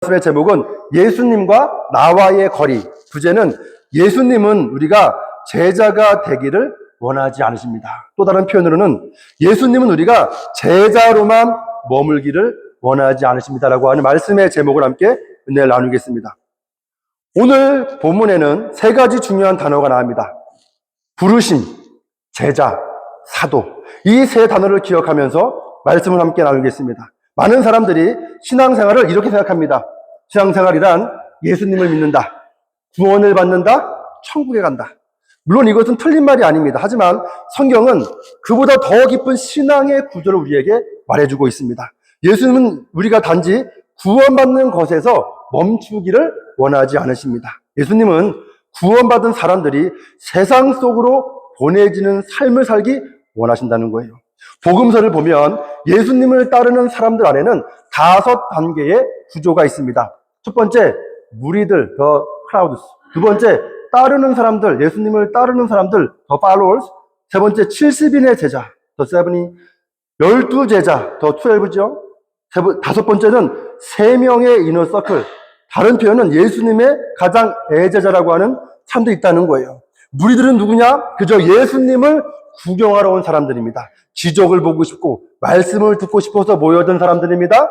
말씀의 제목은 예수님과 나와의 거리. 주제는 예수님은 우리가 제자가 되기를 원하지 않으십니다. 또 다른 표현으로는 예수님은 우리가 제자로만 머물기를 원하지 않으십니다라고 하는 말씀의 제목을 함께 은혜를 나누겠습니다. 오늘 본문에는 세 가지 중요한 단어가 나옵니다. 부르심, 제자, 사도. 이 세 단어를 기억하면서 말씀을 함께 나누겠습니다. 많은 사람들이 신앙생활을 이렇게 생각합니다. 신앙생활이란 예수님을 믿는다, 구원을 받는다, 천국에 간다. 물론 이것은 틀린 말이 아닙니다. 하지만 성경은 그보다 더 깊은 신앙의 구조를 우리에게 말해주고 있습니다. 예수님은 우리가 단지 구원받는 것에서 멈추기를 원하지 않으십니다. 예수님은 구원받은 사람들이 세상 속으로 보내지는 삶을 살기 원하신다는 거예요. 복음서를 보면 예수님을 따르는 사람들 안에는 5단계의 구조가 있습니다. 첫 번째, 무리들, the crowds. 두 번째, 따르는 사람들, 예수님을 따르는 사람들, the followers. 세 번째, 70인의 제자, the 70. 12제자, the 12죠. 다섯 번째는 3명의 이너 서클. 다른 표현은 예수님의 가장 애제자라고 하는 사람도 있다는 거예요. 무리들은 누구냐? 그저 예수님을 구경하러 온 사람들입니다. 기적을 보고 싶고 말씀을 듣고 싶어서 모여든 사람들입니다.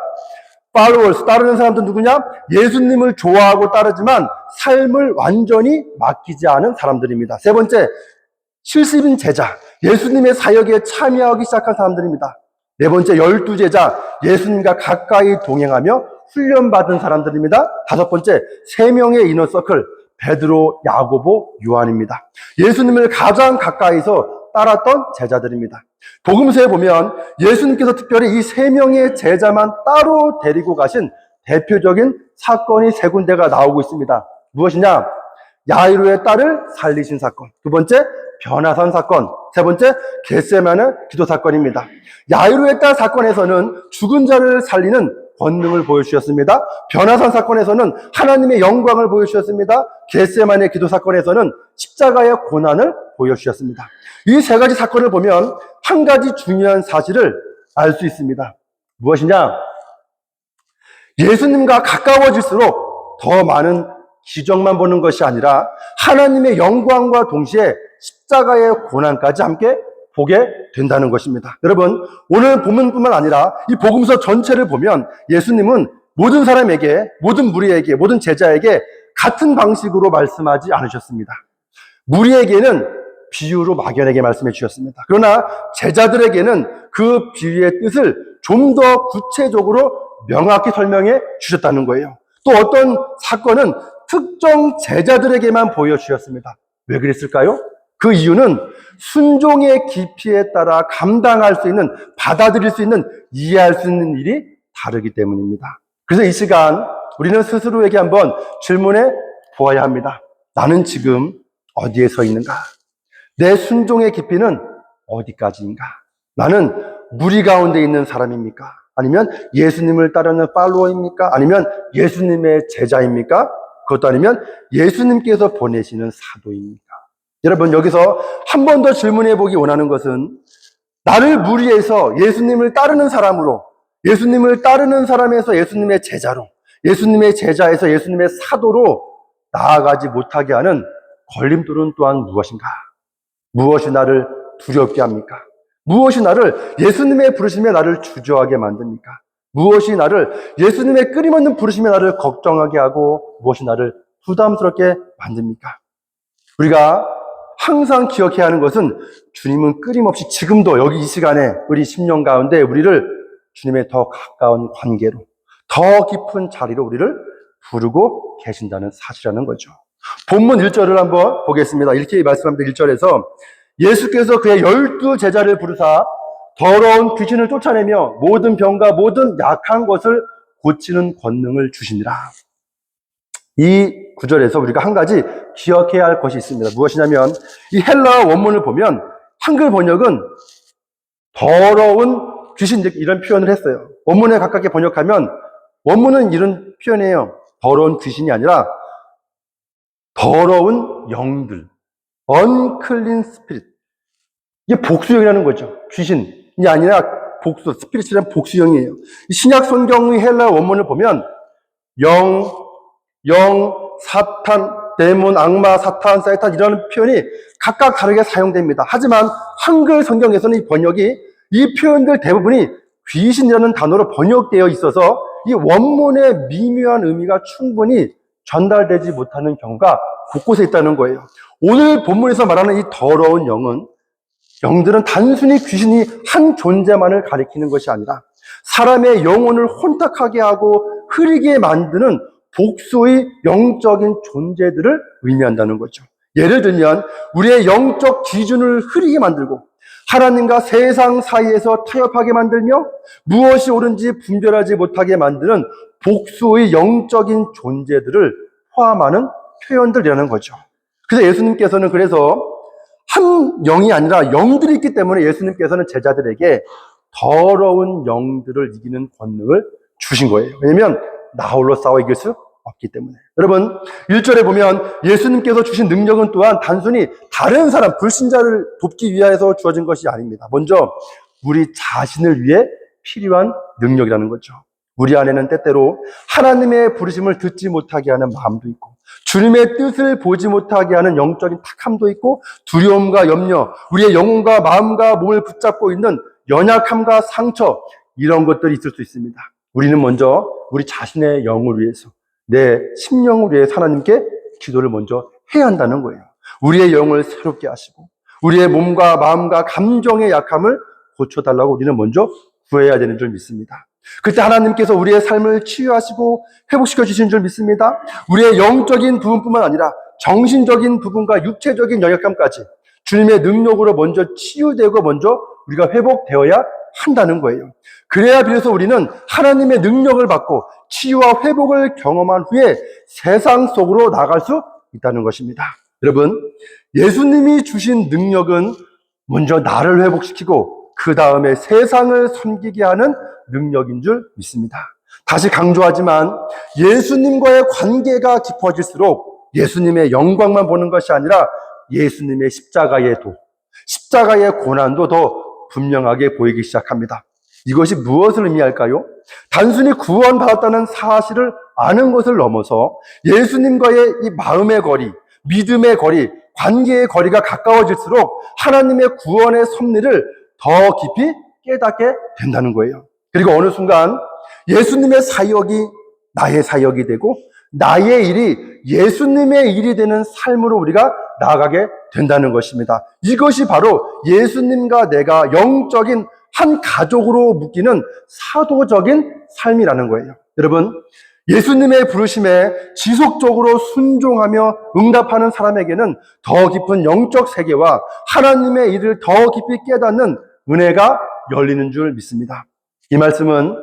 followers, 따르는 사람들은 누구냐? 예수님을 좋아하고 따르지만 삶을 완전히 맡기지 않은 사람들입니다. 세 번째, 70인 제자, 예수님의 사역에 참여하기 시작한 사람들입니다. 네 번째, 12제자, 예수님과 가까이 동행하며 훈련받은 사람들입니다. 다섯 번째, 3명의 이너서클, 베드로, 야고보, 요한입니다. 예수님을 가장 가까이서 따랐던 제자들입니다. 복음서에 보면 예수님께서 특별히 이 3명의 제자만 따로 데리고 가신 대표적인 사건이 3군데가 나오고 있습니다. 무엇이냐? 야이로의 딸을 살리신 사건. 두 번째, 변화산 사건. 세 번째, 겟세마네 기도 사건입니다. 야이로의 딸 사건에서는 죽은 자를 살리는 권능을 보여주셨습니다. 변화산 사건에서는 하나님의 영광을 보여주셨습니다. 겟세마네 기도 사건에서는 십자가의 고난을 보여주셨습니다. 이 세 가지 사건을 보면 한 가지 중요한 사실을 알 수 있습니다. 무엇이냐? 예수님과 가까워질수록 더 많은 기적만 보는 것이 아니라 하나님의 영광과 동시에 십자가의 고난까지 함께 보게 된다는 것입니다. 여러분, 오늘 본문뿐만 아니라 이 복음서 전체를 보면 예수님은 모든 사람에게, 모든 무리에게, 모든 제자에게 같은 방식으로 말씀하지 않으셨습니다. 무리에게는 비유로 막연하게 말씀해 주셨습니다. 그러나 제자들에게는 그 비유의 뜻을 좀 더 구체적으로 명확히 설명해 주셨다는 거예요. 또 어떤 사건은 특정 제자들에게만 보여주셨습니다. 왜 그랬을까요? 그 이유는 순종의 깊이에 따라 감당할 수 있는, 받아들일 수 있는, 이해할 수 있는 일이 다르기 때문입니다. 그래서 이 시간 우리는 스스로에게 한번 질문해 보아야 합니다. 나는 지금 어디에 서 있는가? 내 순종의 깊이는 어디까지인가? 나는 무리 가운데 있는 사람입니까? 아니면 예수님을 따르는 팔로워입니까? 아니면 예수님의 제자입니까? 그것도 아니면 예수님께서 보내시는 사도입니까? 여러분, 여기서 한 번 더 질문해 보기 원하는 것은 나를 무리해서 예수님을 따르는 사람으로, 예수님을 따르는 사람에서 예수님의 제자로, 예수님의 제자에서 예수님의 사도로 나아가지 못하게 하는 걸림돌은 또한 무엇인가? 무엇이 나를 두렵게 합니까? 무엇이 나를 예수님의 부르심에 나를 주저하게 만듭니까? 무엇이 나를 예수님의 끊임없는 부르심에 나를 걱정하게 하고 무엇이 나를 부담스럽게 만듭니까? 우리가 항상 기억해야 하는 것은 주님은 끊임없이 지금도 여기 이 시간에 우리 10년 가운데 우리를 주님의 더 가까운 관계로, 더 깊은 자리로 우리를 부르고 계신다는 사실이라는 거죠. 본문 1절을 한번 보겠습니다. 이렇게 말씀합니다. 1절에서 예수께서 그의 12제자를 부르사 더러운 귀신을 쫓아내며 모든 병과 모든 약한 것을 고치는 권능을 주시니라. 이 구절에서 우리가 한 가지 기억해야 할 것이 있습니다. 무엇이냐면 이 헬라어 원문을 보면 한글 번역은 더러운 귀신, 이런 표현을 했어요. 원문에 가깝게 번역하면 원문은 이런 표현이에요. 더러운 귀신이 아니라 더러운 영들, unclean spirit. 이게 복수형이라는 거죠. 귀신이 아니라 복수, 스피릿이란 복수형이에요. 신약 성경의 헬라 원문을 보면 사탄, 데몬, 악마, 사탄, 사이탄 이런 표현이 각각 다르게 사용됩니다. 하지만 한글 성경에서는 이 번역이 이 표현들 대부분이 귀신이라는 단어로 번역되어 있어서 이 원문의 미묘한 의미가 충분히 전달되지 못하는 경우가 곳곳에 있다는 거예요. 오늘 본문에서 말하는 이 더러운 영들은 단순히 귀신이 한 존재만을 가리키는 것이 아니라 사람의 영혼을 혼탁하게 하고 흐리게 만드는 복수의 영적인 존재들을 의미한다는 거죠. 예를 들면 우리의 영적 기준을 흐리게 만들고 하나님과 세상 사이에서 타협하게 만들며 무엇이 옳은지 분별하지 못하게 만드는 복수의 영적인 존재들을 포함하는 표현들이라는 거죠. 그래서 예수님께서는 한 영이 아니라 영들이 있기 때문에 예수님께서는 제자들에게 더러운 영들을 이기는 권능을 주신 거예요. 왜냐하면 나 홀로 싸워 이길 수 없기 때문에. 여러분 1절에 보면 예수님께서 주신 능력은 또한 단순히 다른 사람, 불신자를 돕기 위해서 주어진 것이 아닙니다. 먼저 우리 자신을 위해 필요한 능력이라는 거죠. 우리 안에는 때때로 하나님의 부르심을 듣지 못하게 하는 마음도 있고 주님의 뜻을 보지 못하게 하는 영적인 탁함도 있고 두려움과 염려, 우리의 영혼과 마음과 몸을 붙잡고 있는 연약함과 상처 이런 것들이 있을 수 있습니다. 우리는 먼저 우리 자신의 영을 위해서 내 심령을 위해 하나님께 기도를 먼저 해야 한다는 거예요. 우리의 영을 새롭게 하시고 우리의 몸과 마음과 감정의 약함을 고쳐달라고 우리는 먼저 구해야 되는 줄 믿습니다. 그때 하나님께서 우리의 삶을 치유하시고 회복시켜 주시는 줄 믿습니다. 우리의 영적인 부분뿐만 아니라 정신적인 부분과 육체적인 연약함까지 주님의 능력으로 먼저 치유되고 먼저 우리가 회복되어야 한다는 거예요. 그래야 비로소 우리는 하나님의 능력을 받고 치유와 회복을 경험한 후에 세상 속으로 나갈 수 있다는 것입니다. 여러분, 예수님이 주신 능력은 먼저 나를 회복시키고 그 다음에 세상을 섬기게 하는 능력인 줄 믿습니다. 다시 강조하지만 예수님과의 관계가 깊어질수록 예수님의 영광만 보는 것이 아니라 예수님의 십자가의 고난도 더 분명하게 보이기 시작합니다. 이것이 무엇을 의미할까요? 단순히 구원받았다는 사실을 아는 것을 넘어서 예수님과의 이 마음의 거리, 믿음의 거리, 관계의 거리가 가까워질수록 하나님의 구원의 섭리를 더 깊이 깨닫게 된다는 거예요. 그리고 어느 순간 예수님의 사역이 나의 사역이 되고 나의 일이 예수님의 일이 되는 삶으로 우리가 나아가게 된다는 것입니다. 이것이 바로 예수님과 내가 영적인 한 가족으로 묶이는 사도적인 삶이라는 거예요. 여러분, 예수님의 부르심에 지속적으로 순종하며 응답하는 사람에게는 더 깊은 영적 세계와 하나님의 일을 더 깊이 깨닫는 은혜가 열리는 줄 믿습니다. 이 말씀은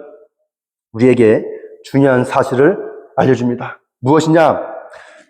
우리에게 중요한 사실을 알려줍니다. 무엇이냐?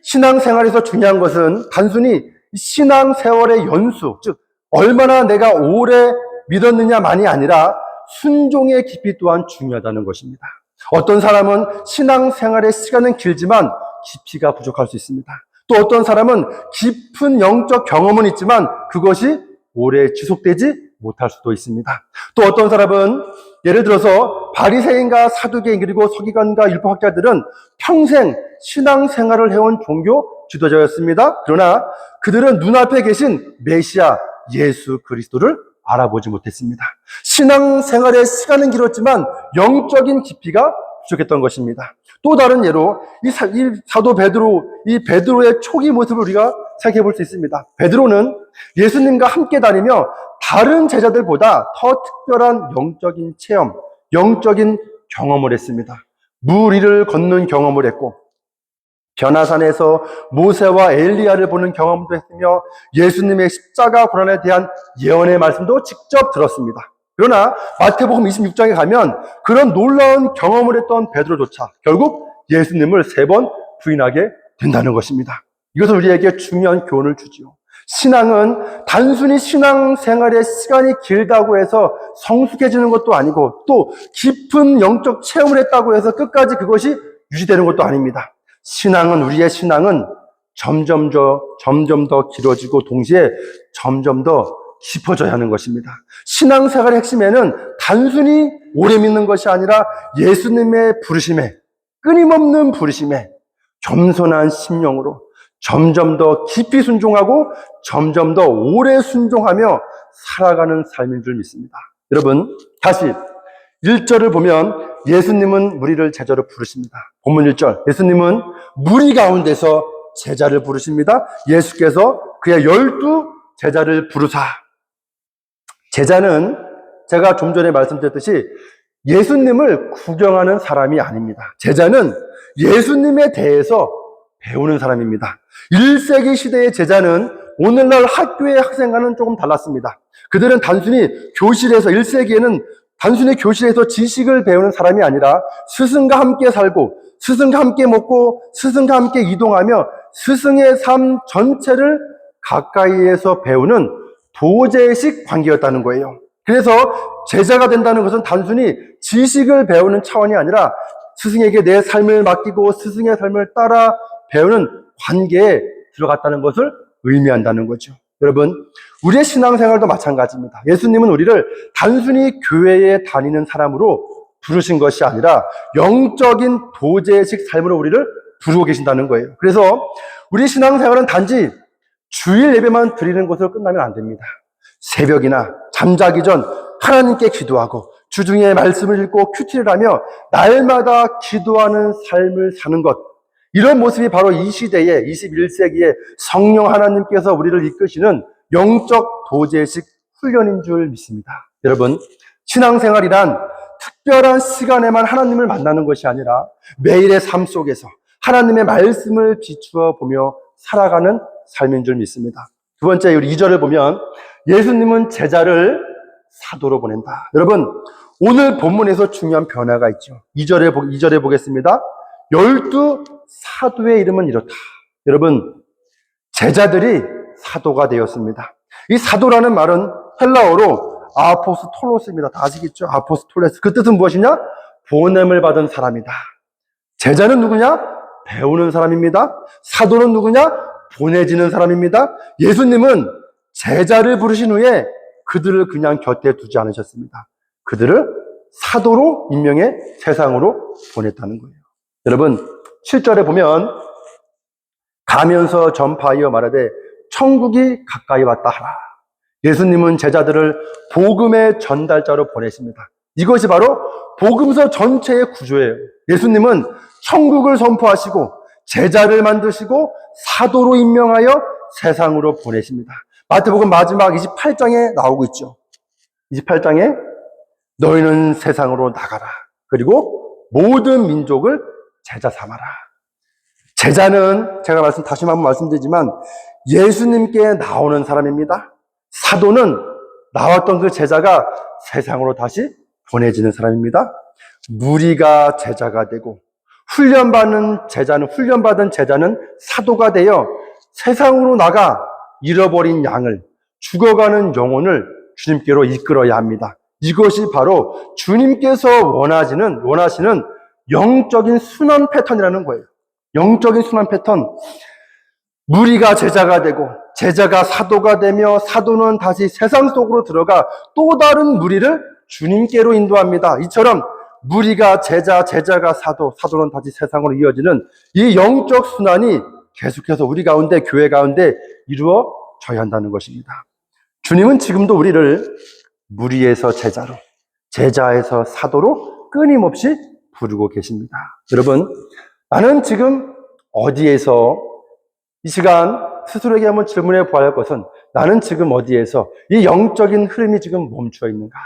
신앙생활에서 중요한 것은 단순히 신앙세월의 연수, 즉 얼마나 내가 오래 믿었느냐만이 아니라 순종의 깊이 또한 중요하다는 것입니다. 어떤 사람은 신앙생활의 시간은 길지만 깊이가 부족할 수 있습니다. 또 어떤 사람은 깊은 영적 경험은 있지만 그것이 오래 지속되지 못할 수도 있습니다. 또 어떤 사람은 예를 들어서 바리새인과 사두개인 그리고 서기관과 율법학자들은 평생 신앙생활을 해온 종교 지도자였습니다. 그러나 그들은 눈앞에 계신 메시아 예수 그리스도를 알아보지 못했습니다. 신앙생활의 시간은 길었지만 영적인 깊이가 부족했던 것입니다. 또 다른 예로 이 사도 베드로, 이 베드로의 초기 모습을 우리가 생각해 볼 수 있습니다. 베드로는 예수님과 함께 다니며 다른 제자들보다 더 특별한 영적인 체험, 영적인 경험을 했습니다. 물 위를 걷는 경험을 했고 변화산에서 모세와 엘리야를 보는 경험도 했으며 예수님의 십자가 고난에 대한 예언의 말씀도 직접 들었습니다. 그러나 마태복음 26장에 가면 그런 놀라운 경험을 했던 베드로조차 결국 예수님을 3번 부인하게 된다는 것입니다. 이것은 우리에게 중요한 교훈을 주지요. 신앙은 단순히 신앙생활의 시간이 길다고 해서 성숙해지는 것도 아니고 또 깊은 영적 체험을 했다고 해서 끝까지 그것이 유지되는 것도 아닙니다. 우리의 신앙은 점점 더 길어지고 동시에 점점 더 깊어져야 하는 것입니다. 신앙생활의 핵심에는 단순히 오래 믿는 것이 아니라 예수님의 부르심에 끊임없는 부르심에 겸손한 심령으로 점점 더 깊이 순종하고 점점 더 오래 순종하며 살아가는 삶인 줄 믿습니다. 여러분, 다시 1절을 보면 예수님은 무리를 제자로 부르십니다. 본문 1절, 예수님은 무리 가운데서 제자를 부르십니다. 예수께서 그의 12 제자를 부르사. 제자는 제가 좀 전에 말씀드렸듯이 예수님을 구경하는 사람이 아닙니다. 제자는 예수님에 대해서 배우는 사람입니다. 1세기 시대의 제자는 오늘날 학교의 학생과는 조금 달랐습니다. 그들은 단순히 교실에서 1세기에는 단순히 교실에서 지식을 배우는 사람이 아니라 스승과 함께 살고 스승과 함께 먹고 스승과 함께 이동하며 스승의 삶 전체를 가까이에서 배우는 도제식 관계였다는 거예요. 그래서 제자가 된다는 것은 단순히 지식을 배우는 차원이 아니라 스승에게 내 삶을 맡기고 스승의 삶을 따라 배우는 관계에 들어갔다는 것을 의미한다는 거죠. 여러분, 우리의 신앙생활도 마찬가지입니다. 예수님은 우리를 단순히 교회에 다니는 사람으로 부르신 것이 아니라 영적인 도제식 삶으로 우리를 부르고 계신다는 거예요. 그래서 우리 신앙생활은 단지 주일 예배만 드리는 것으로 끝나면 안 됩니다. 새벽이나 잠자기 전 하나님께 기도하고 주중에 말씀을 읽고 큐티를 하며 날마다 기도하는 삶을 사는 것, 이런 모습이 바로 이 시대에 21세기에 성령 하나님께서 우리를 이끄시는 영적 도제식 훈련인 줄 믿습니다. 여러분, 신앙생활이란 특별한 시간에만 하나님을 만나는 것이 아니라 매일의 삶 속에서 하나님의 말씀을 비추어 보며 살아가는 삶인 줄 믿습니다. 두 번째, 우리 2절을 보면 예수님은 제자를 사도로 보낸다. 여러분, 오늘 본문에서 중요한 변화가 있죠. 2절에 보겠습니다. 12 사도의 이름은 이렇다. 여러분, 제자들이 사도가 되었습니다. 이 사도라는 말은 헬라어로 아포스톨로스입니다. 다 아시겠죠? 아포스톨레스. 그 뜻은 무엇이냐? 보냄을 받은 사람이다. 제자는 누구냐? 배우는 사람입니다. 사도는 누구냐? 보내지는 사람입니다. 예수님은 제자를 부르신 후에 그들을 그냥 곁에 두지 않으셨습니다. 그들을 사도로 임명해 세상으로 보냈다는 거예요. 여러분, 7절에 보면 가면서 전파하여 말하되 천국이 가까이 왔다 하라. 예수님은 제자들을 복음의 전달자로 보내십니다. 이것이 바로 복음서 전체의 구조예요. 예수님은 천국을 선포하시고 제자를 만드시고 사도로 임명하여 세상으로 보내십니다. 마태복음 마지막 28장에 나오고 있죠. 28장에 너희는 세상으로 나가라. 그리고 모든 민족을 제자 삼아라. 제자는 제가 다시 한번 말씀드리지만 예수님께 나오는 사람입니다. 사도는 나왔던 그 제자가 세상으로 다시 보내지는 사람입니다. 무리가 제자가 되고 훈련받은 제자는 사도가 되어 세상으로 나가 잃어버린 양을, 죽어가는 영혼을 주님께로 이끌어야 합니다. 이것이 바로 주님께서 원하시는 영적인 순환 패턴이라는 거예요. 영적인 순환 패턴. 무리가 제자가 되고 제자가 사도가 되며 사도는 다시 세상 속으로 들어가 또 다른 무리를 주님께로 인도합니다. 이처럼 무리가 제자, 제자가 사도, 사도는 다시 세상으로 이어지는 이 영적 순환이 계속해서 우리 가운데, 교회 가운데 이루어져야 한다는 것입니다. 주님은 지금도 우리를 무리에서 제자로, 제자에서 사도로 끊임없이 부르고 계십니다. 여러분, 나는 지금 어디에서, 이 시간 스스로에게 한번 질문해 보아야 할 것은 나는 지금 어디에서 이 영적인 흐름이 지금 멈춰 있는가?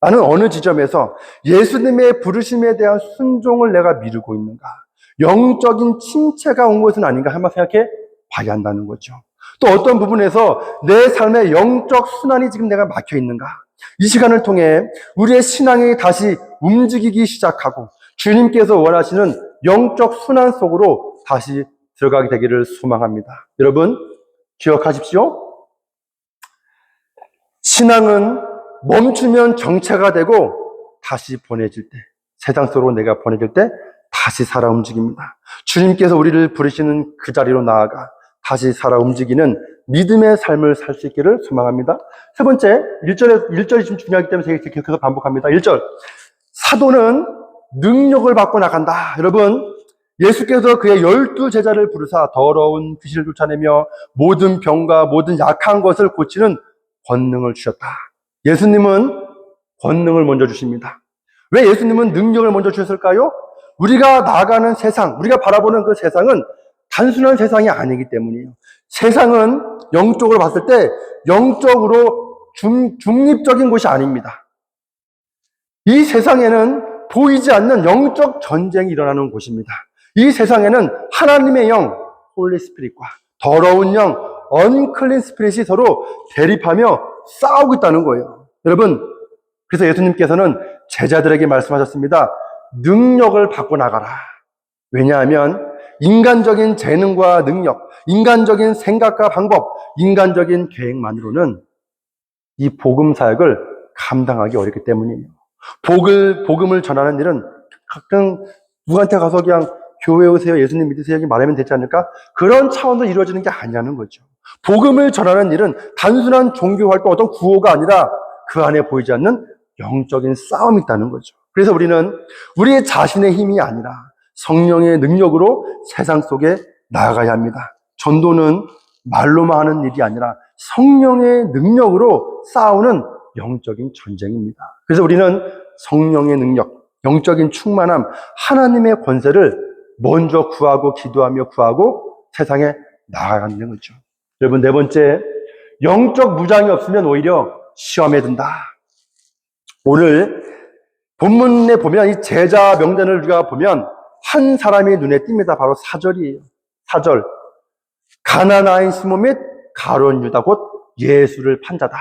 나는 어느 지점에서 예수님의 부르심에 대한 순종을 내가 미루고 있는가? 영적인 침체가 온 것은 아닌가 한번 생각해 봐야 한다는 거죠. 또 어떤 부분에서 내 삶의 영적 순환이 지금 내가 막혀 있는가? 이 시간을 통해 우리의 신앙이 다시 움직이기 시작하고 주님께서 원하시는 영적 순환 속으로 다시 들어가게 되기를 소망합니다. 여러분, 기억하십시오. 신앙은 멈추면 정체가 되고 다시 보내질 때, 세상 속으로 내가 보내질 때 다시 살아 움직입니다. 주님께서 우리를 부르시는 그 자리로 나아가 다시 살아 움직이는 믿음의 삶을 살 수 있기를 소망합니다. 세 번째, 1절이 좀 중요하기 때문에 제가 계속해서 반복합니다. 1절, 사도는 능력을 받고 나간다. 여러분, 예수께서 그의 12제자를 부르사 더러운 귀신을 쫓아내며 모든 병과 모든 약한 것을 고치는 권능을 주셨다. 예수님은 권능을 먼저 주십니다. 왜 예수님은 능력을 먼저 주셨을까요? 우리가 나아가는 세상, 우리가 바라보는 그 세상은 단순한 세상이 아니기 때문이에요. 세상은 영적으로 봤을 때 영적으로 중립적인 곳이 아닙니다. 이 세상에는 보이지 않는 영적 전쟁이 일어나는 곳입니다. 이 세상에는 하나님의 영, 홀리 스피릿과 더러운 영, 언클린 스피릿이 서로 대립하며 싸우고 있다는 거예요. 여러분, 그래서 예수님께서는 제자들에게 말씀하셨습니다. 능력을 받고 나가라. 왜냐하면 인간적인 재능과 능력, 인간적인 생각과 방법, 인간적인 계획만으로는 이 복음 사역을 감당하기 어렵기 때문이에요. 복음을 전하는 일은 가끔 누구한테 가서 그냥 교회 오세요, 예수님 믿으세요 이렇게 말하면 되지 않을까? 그런 차원도 이루어지는 게 아니냐는 거죠. 복음을 전하는 일은 단순한 종교 활동, 어떤 구호가 아니라 그 안에 보이지 않는 영적인 싸움이 있다는 거죠. 그래서 우리는 우리의 자신의 힘이 아니라 성령의 능력으로 세상 속에 나아가야 합니다. 전도는 말로만 하는 일이 아니라 성령의 능력으로 싸우는 영적인 전쟁입니다. 그래서 우리는 성령의 능력, 영적인 충만함, 하나님의 권세를 먼저 구하고 기도하며 구하고 세상에 나아가는 거죠. 여러분, 네 번째, 영적 무장이 없으면 오히려 시험에 든다. 오늘 본문에 보면 이 제자 명단을 우리가 보면 한 사람이 눈에 띕니다. 바로 4절이에요. 4절. 가나나인 시몬 및 가룟 유다 곧 예수를 판 자다.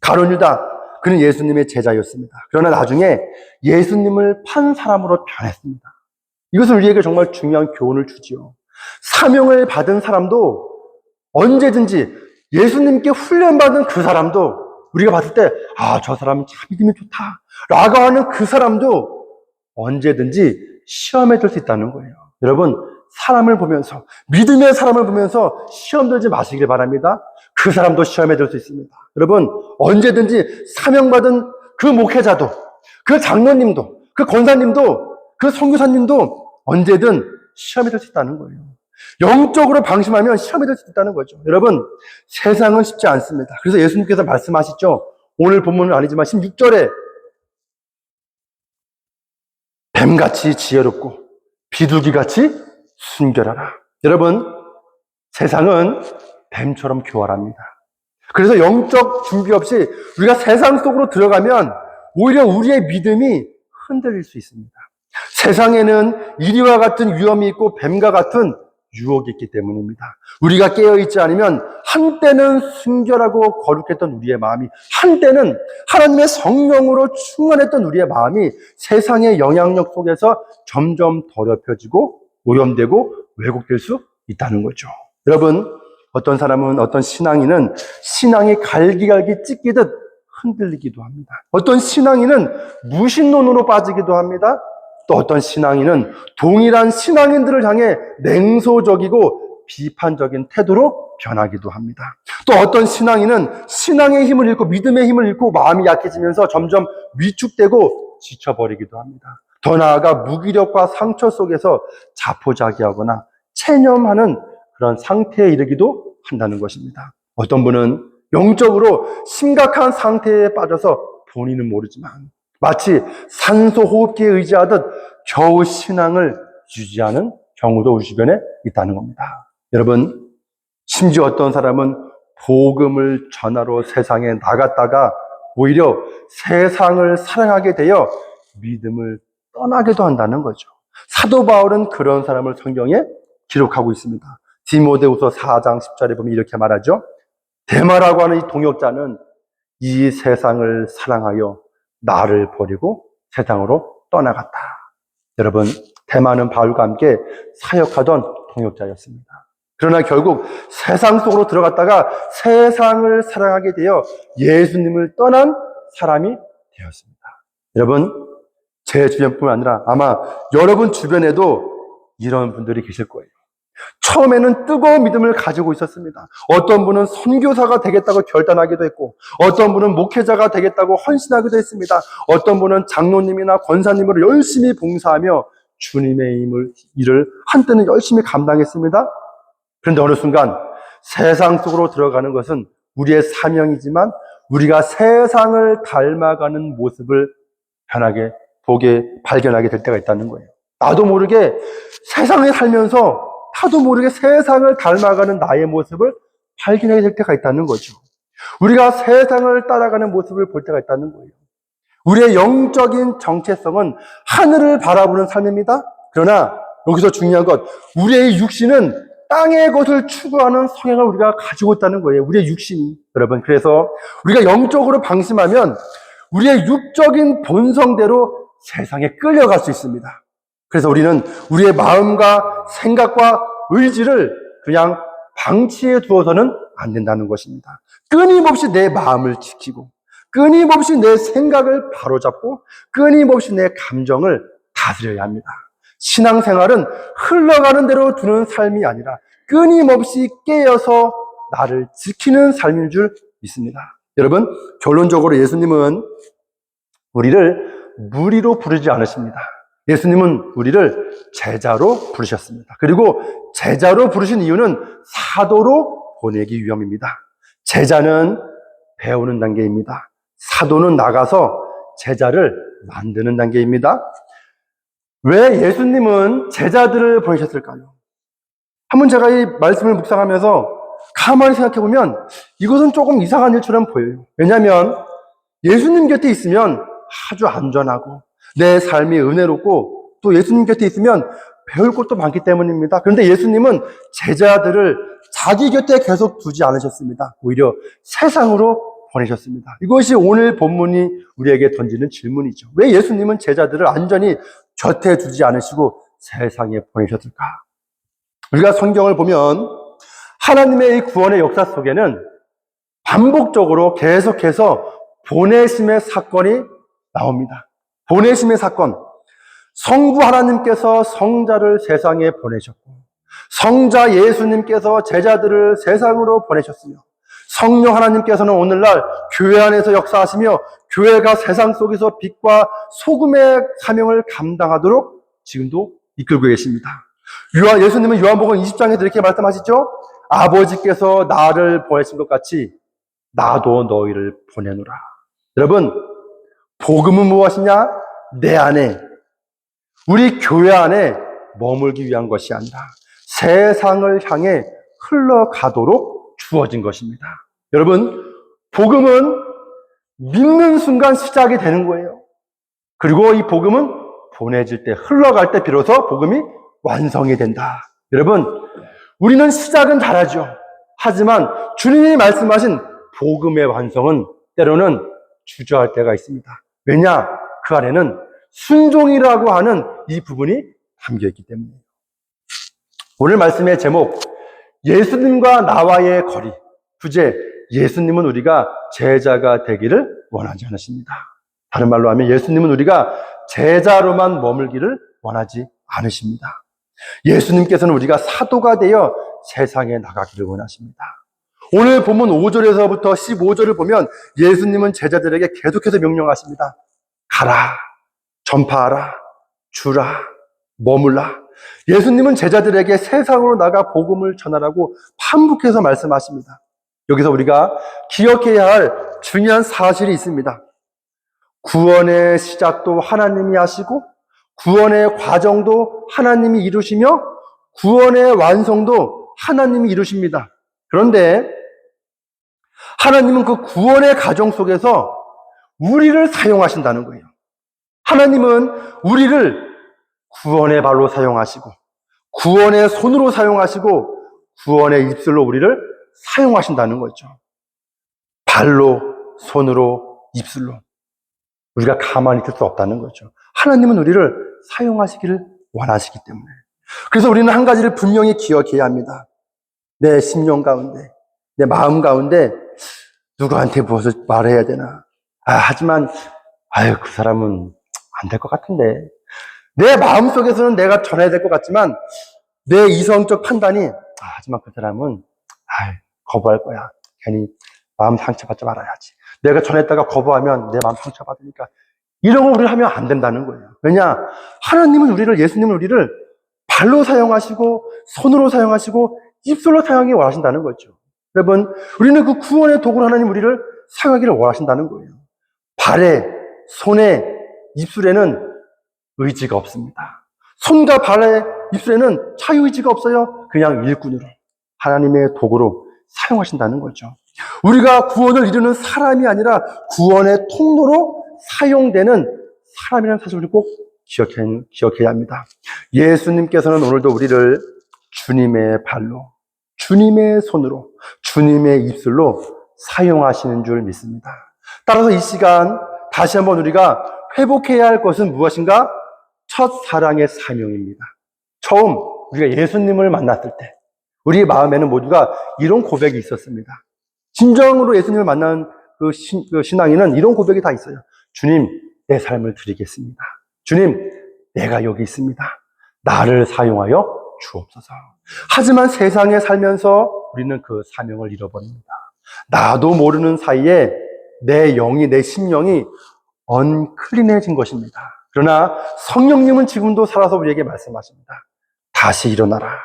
가룟 유다, 그는 예수님의 제자였습니다. 그러나 나중에 예수님을 판 사람으로 변했습니다. 이것은 우리에게 정말 중요한 교훈을 주지요. 사명을 받은 사람도 언제든지 예수님께 훈련받은 그 사람도 우리가 봤을 때 저 사람은 참 믿음이 좋다 라고 하는 그 사람도 언제든지 시험에 들 수 있다는 거예요. 여러분, 사람을 보면서, 믿음의 사람을 보면서 시험 들지 마시길 바랍니다. 그 사람도 시험에 들 수 있습니다. 여러분, 언제든지 사명받은 그 목회자도, 그 장로님도, 그 권사님도, 그 선교사님도 언제든 시험에 들 수 있다는 거예요. 영적으로 방심하면 시험에 들 수 있다는 거죠. 여러분, 세상은 쉽지 않습니다. 그래서 예수님께서 말씀하시죠. 오늘 본문은 아니지만 16절에 뱀같이 지혜롭고 비둘기같이 순결하라. 여러분, 세상은 뱀처럼 교활합니다. 그래서 영적 준비 없이 우리가 세상 속으로 들어가면 오히려 우리의 믿음이 흔들릴 수 있습니다. 세상에는 이리와 같은 위험이 있고 뱀과 같은 유혹이 있기 때문입니다. 우리가 깨어있지 않으면 한때는 순결하고 거룩했던 우리의 마음이, 한때는 하나님의 성령으로 충만했던 우리의 마음이 세상의 영향력 속에서 점점 더럽혀지고 오염되고 왜곡될 수 있다는 거죠. 여러분, 어떤 사람은, 어떤 신앙인은 신앙이 갈기갈기 찢기듯 흔들리기도 합니다. 어떤 신앙인은 무신론으로 빠지기도 합니다. 또 어떤 신앙인은 동일한 신앙인들을 향해 냉소적이고 비판적인 태도로 변하기도 합니다. 또 어떤 신앙인은 신앙의 힘을 잃고 믿음의 힘을 잃고 마음이 약해지면서 점점 위축되고 지쳐버리기도 합니다. 더 나아가 무기력과 상처 속에서 자포자기하거나 체념하는 그런 상태에 이르기도 한다는 것입니다. 어떤 분은 영적으로 심각한 상태에 빠져서 본인은 모르지만 마치 산소 호흡기에 의지하듯 겨우 신앙을 유지하는 경우도 우리 주변에 있다는 겁니다. 여러분, 심지어 어떤 사람은 복음을 전하러 세상에 나갔다가 오히려 세상을 사랑하게 되어 믿음을 떠나기도 한다는 거죠. 사도 바울은 그런 사람을 성경에 기록하고 있습니다. 디모데후서 4장 10절에 보면 이렇게 말하죠. 데마라고 하는 이 동역자는 이 세상을 사랑하여 나를 버리고 세상으로 떠나갔다. 여러분, 데마는 바울과 함께 사역하던 동역자였습니다. 그러나 결국 세상 속으로 들어갔다가 세상을 사랑하게 되어 예수님을 떠난 사람이 되었습니다. 여러분, 제 주변뿐만 아니라 아마 여러분 주변에도 이런 분들이 계실 거예요. 처음에는 뜨거운 믿음을 가지고 있었습니다. 어떤 분은 선교사가 되겠다고 결단하기도 했고, 어떤 분은 목회자가 되겠다고 헌신하기도 했습니다. 어떤 분은 장로님이나 권사님으로 열심히 봉사하며 주님의 일을 한때는 열심히 감당했습니다. 그런데 어느 순간 세상 속으로 들어가는 것은 우리의 사명이지만 우리가 세상을 닮아가는 모습을 발견하게 될 때가 있다는 거예요. 나도 모르게 세상에 살면서 나도 모르게 세상을 닮아가는 나의 모습을 발견하게 될 때가 있다는 거죠. 우리가 세상을 따라가는 모습을 볼 때가 있다는 거예요. 우리의 영적인 정체성은 하늘을 바라보는 삶입니다. 그러나 여기서 중요한 것, 우리의 육신은 땅의 것을 추구하는 성향을 우리가 가지고 있다는 거예요. 우리의 육신이. 여러분, 그래서 우리가 영적으로 방심하면 우리의 육적인 본성대로 세상에 끌려갈 수 있습니다. 그래서 우리는 우리의 마음과 생각과 의지를 그냥 방치해 두어서는 안 된다는 것입니다. 끊임없이 내 마음을 지키고 끊임없이 내 생각을 바로잡고 끊임없이 내 감정을 다스려야 합니다. 신앙생활은 흘러가는 대로 두는 삶이 아니라 끊임없이 깨어서 나를 지키는 삶인 줄 믿습니다. 여러분, 결론적으로 예수님은 우리를 무리로 부르지 않으십니다. 예수님은 우리를 제자로 부르셨습니다. 그리고 제자로 부르신 이유는 사도로 보내기 위함입니다. 제자는 배우는 단계입니다. 사도는 나가서 제자를 만드는 단계입니다. 왜 예수님은 제자들을 보내셨을까요? 한번 제가 이 말씀을 묵상하면서 가만히 생각해 보면 이것은 조금 이상한 일처럼 보여요. 왜냐하면 예수님 곁에 있으면 아주 안전하고 내 삶이 은혜롭고 또 예수님 곁에 있으면 배울 것도 많기 때문입니다. 그런데 예수님은 제자들을 자기 곁에 계속 두지 않으셨습니다. 오히려 세상으로 보내셨습니다. 이것이 오늘 본문이 우리에게 던지는 질문이죠. 왜 예수님은 제자들을 안전히 곁에 두지 않으시고 세상에 보내셨을까? 우리가 성경을 보면 하나님의 이 구원의 역사 속에는 반복적으로 계속해서 보내심의 사건이 나옵니다. 보내심의 사건. 성부 하나님께서 성자를 세상에 보내셨고 성자 예수님께서 제자들을 세상으로 보내셨으며 성령 하나님께서는 오늘날 교회 안에서 역사하시며 교회가 세상 속에서 빛과 소금의 사명을 감당하도록 지금도 이끌고 계십니다. 예수님은 요한복음 20장에서 이렇게 말씀하시죠. 아버지께서 나를 보내신 것 같이 나도 너희를 보내노라. 여러분, 복음은 무엇이냐? 내 안에, 우리 교회 안에 머물기 위한 것이 아니라 세상을 향해 흘러가도록 주어진 것입니다. 여러분, 복음은 믿는 순간 시작이 되는 거예요. 그리고 이 복음은 보내질 때, 흘러갈 때 비로소 복음이 완성이 된다. 여러분, 우리는 시작은 잘하죠. 하지만 주님이 말씀하신 복음의 완성은 때로는 주저할 때가 있습니다. 왜냐? 그 안에는 순종이라고 하는 이 부분이 담겨있기 때문이에요. 오늘 말씀의 제목, 예수님과 나와의 거리. 부제, 예수님은 우리가 제자가 되기를 원하지 않으십니다. 다른 말로 하면 예수님은 우리가 제자로만 머물기를 원하지 않으십니다. 예수님께서는 우리가 사도가 되어 세상에 나가기를 원하십니다. 오늘 본문 5절에서부터 15절을 보면 예수님은 제자들에게 계속해서 명령하십니다. 가라, 전파하라, 주라, 머물라. 예수님은 제자들에게 세상으로 나가 복음을 전하라고 반복해서 말씀하십니다. 여기서 우리가 기억해야 할 중요한 사실이 있습니다. 구원의 시작도 하나님이 하시고 구원의 과정도 하나님이 이루시며 구원의 완성도 하나님이 이루십니다. 그런데 하나님은 그 구원의 과정 속에서 우리를 사용하신다는 거예요. 하나님은 우리를 구원의 발로 사용하시고 구원의 손으로 사용하시고 구원의 입술로 우리를 사용하신다는 거죠. 발로, 손으로, 입술로 우리가 가만히 있을 수 없다는 거죠. 하나님은 우리를 사용하시기를 원하시기 때문에. 그래서 우리는 한 가지를 분명히 기억해야 합니다. 내 심령 가운데, 내 마음 가운데 누구한테 무엇을 말해야 되나. 하지만 그 사람은 안 될 것 같은데. 내 마음속에서는 내가 전해야 될 것 같지만 내 이성적 판단이 하지만 그 사람은 거부할 거야. 괜히 마음 상처받지 말아야지. 내가 전했다가 거부하면 내 마음 상처받으니까 이런 걸 우리가 하면 안 된다는 거예요. 왜냐? 하나님은 예수님은 우리를 발로 사용하시고, 손으로 사용하시고, 입술로 사용하기 원하신다는 거죠. 여러분, 우리는 그 구원의 도구로 하나님 우리를 사용하기를 원하신다는 거예요. 발에, 손에, 입술에는 의지가 없습니다. 손과 발에, 입술에는 자유의지가 없어요. 그냥 일꾼으로, 하나님의 도구로 사용하신다는 거죠. 우리가 구원을 이루는 사람이 아니라 구원의 통로로 사용되는 사람이라는 사실을 꼭 기억해야 합니다. 예수님께서는 오늘도 우리를 주님의 발로, 주님의 손으로, 주님의 입술로 사용하시는 줄 믿습니다. 따라서 이 시간 다시 한번 우리가 회복해야 할 것은 무엇인가? 첫 사랑의 사명입니다. 처음 우리가 예수님을 만났을 때 우리의 마음에는 모두가 이런 고백이 있었습니다. 진정으로 예수님을 만난 그 신앙인은 이런 고백이 다 있어요. 주님, 내 삶을 드리겠습니다. 주님, 내가 여기 있습니다. 나를 사용하여 주옵소서. 하지만 세상에 살면서 우리는 그 사명을 잃어버립니다. 나도 모르는 사이에 내 영이, 내 심령이 언클린해진 것입니다. 그러나 성령님은 지금도 살아서 우리에게 말씀하십니다. 다시 일어나라.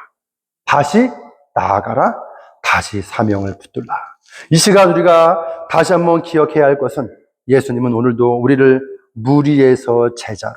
다시 나아가라. 다시 사명을 붙들라. 이 시간 우리가 다시 한번 기억해야 할 것은 예수님은 오늘도 우리를 무리에서 제자로,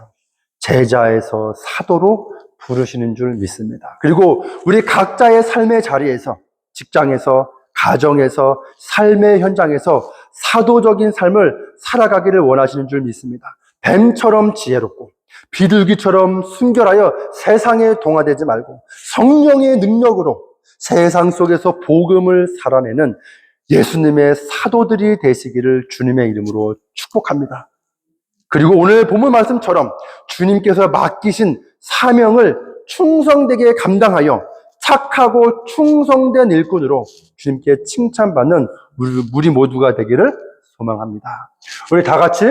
제자에서 사도로 부르시는 줄 믿습니다. 그리고 우리 각자의 삶의 자리에서, 직장에서, 가정에서, 삶의 현장에서 사도적인 삶을 살아가기를 원하시는 줄 믿습니다. 뱀처럼 지혜롭고 비둘기처럼 순결하여 세상에 동화되지 말고 성령의 능력으로 세상 속에서 복음을 살아내는 예수님의 사도들이 되시기를 주님의 이름으로 축복합니다. 그리고 오늘 본문 말씀처럼 주님께서 맡기신 사명을 충성되게 감당하여 착하고 충성된 일꾼으로 주님께 칭찬받는 우리 모두가 되기를 소망합니다. 우리 다 같이